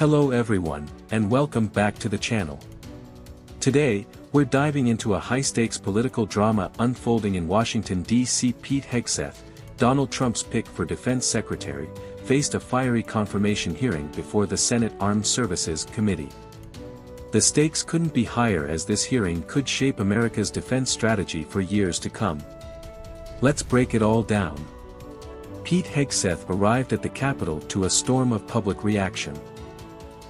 Hello everyone, and welcome back to the channel. Today, we're diving into a high-stakes political drama unfolding in Washington, D.C. Pete Hegseth, Donald Trump's pick for defense secretary, faced a fiery confirmation hearing before the Senate Armed Services Committee. The stakes couldn't be higher as this hearing could shape America's defense strategy for years to come. Let's break it all down. Pete Hegseth arrived at the Capitol to a storm of public reaction.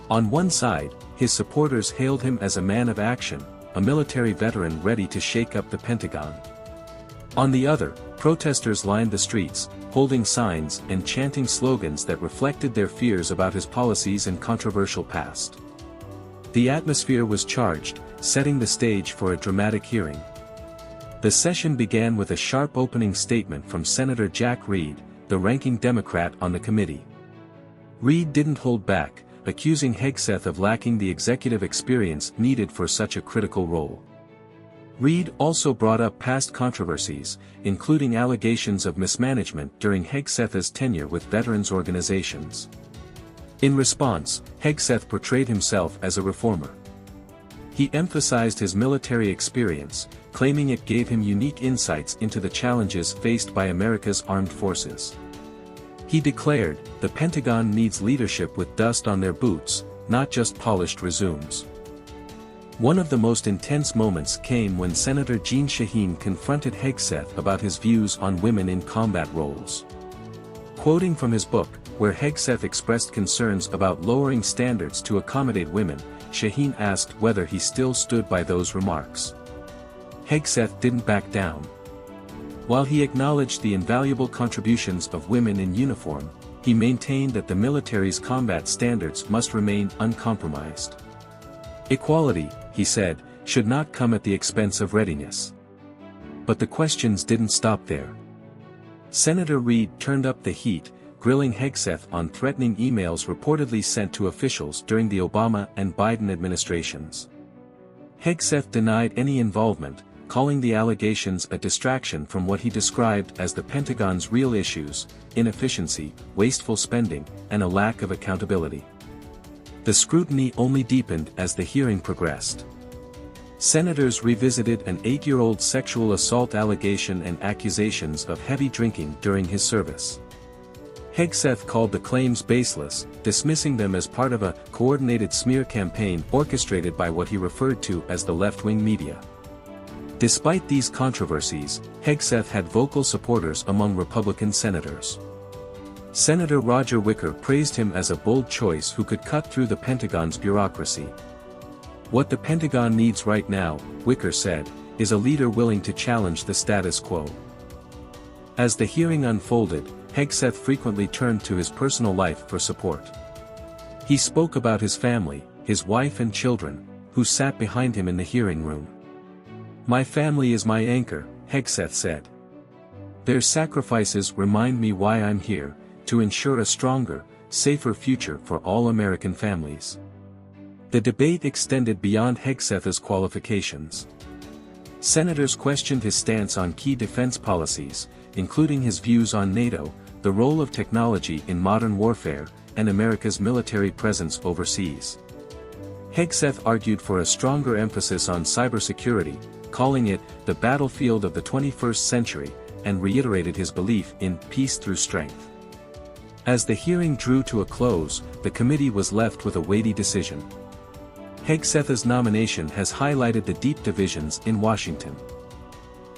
On one side, his supporters hailed him as a man of action, a military veteran ready to shake up the Pentagon. On the other, protesters lined the streets, holding signs and chanting slogans that reflected their fears about his policies and controversial past. The atmosphere was charged, setting the stage for a dramatic hearing. The session began with a sharp opening statement from Senator Jack Reed, the ranking Democrat on the committee. Reed didn't hold back, accusing Hegseth of lacking the executive experience needed for such a critical role. Reed also brought up past controversies, including allegations of mismanagement during Hegseth's tenure with veterans organizations. In response, Hegseth portrayed himself as a reformer. He emphasized his military experience, claiming it gave him unique insights into the challenges faced by America's armed forces. He declared, "The Pentagon needs leadership with dust on their boots, not just polished resumes." One of the most intense moments came when Senator Jeanne Shaheen confronted Hegseth about his views on women in combat roles. Quoting from his book, where Hegseth expressed concerns about lowering standards to accommodate women, Shaheen asked whether he still stood by those remarks. Hegseth didn't back down. While he acknowledged the invaluable contributions of women in uniform, he maintained that the military's combat standards must remain uncompromised. Equality, he said, should not come at the expense of readiness. But the questions didn't stop there. Senator Reed turned up the heat, grilling Hegseth on threatening emails reportedly sent to officials during the Obama and Biden administrations. Hegseth denied any involvement, calling the allegations a distraction from what he described as the Pentagon's real issues: inefficiency, wasteful spending, and a lack of accountability. The scrutiny only deepened as the hearing progressed. Senators revisited an 8-year-old sexual assault allegation and accusations of heavy drinking during his service. Hegseth called the claims baseless, dismissing them as part of a coordinated smear campaign orchestrated by what he referred to as the left-wing media. Despite these controversies, Hegseth had vocal supporters among Republican senators. Senator Roger Wicker praised him as a bold choice who could cut through the Pentagon's bureaucracy. "What the Pentagon needs right now," Wicker said, "is a leader willing to challenge the status quo." As the hearing unfolded, Hegseth frequently turned to his personal life for support. He spoke about his family, his wife and children, who sat behind him in the hearing room. "My family is my anchor," Hegseth said. "Their sacrifices remind me why I'm here, to ensure a stronger, safer future for all American families." The debate extended beyond Hegseth's qualifications. Senators questioned his stance on key defense policies, including his views on NATO, the role of technology in modern warfare, and America's military presence overseas. Hegseth argued for a stronger emphasis on cybersecurity, calling it the battlefield of the 21st century, and reiterated his belief in peace through strength. As the hearing drew to a close, the committee was left with a weighty decision. Hegseth's nomination has highlighted the deep divisions in Washington.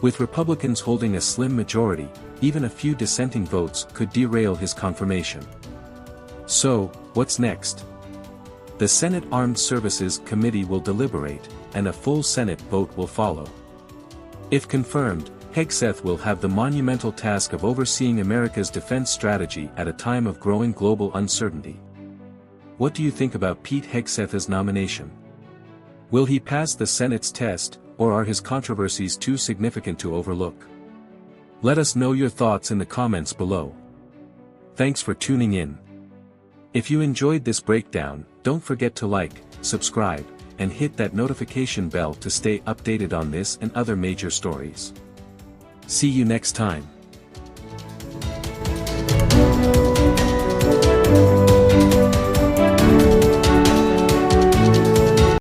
With Republicans holding a slim majority, even a few dissenting votes could derail his confirmation. So, what's next? The Senate Armed Services Committee will deliberate, and a full Senate vote will follow. If confirmed, Hegseth will have the monumental task of overseeing America's defense strategy at a time of growing global uncertainty. What do you think about Pete Hegseth's nomination? Will he pass the Senate's test, or are his controversies too significant to overlook? Let us know your thoughts in the comments below. Thanks for tuning in. If you enjoyed this breakdown, don't forget to like, subscribe, and hit that notification bell to stay updated on this and other major stories. See you next time.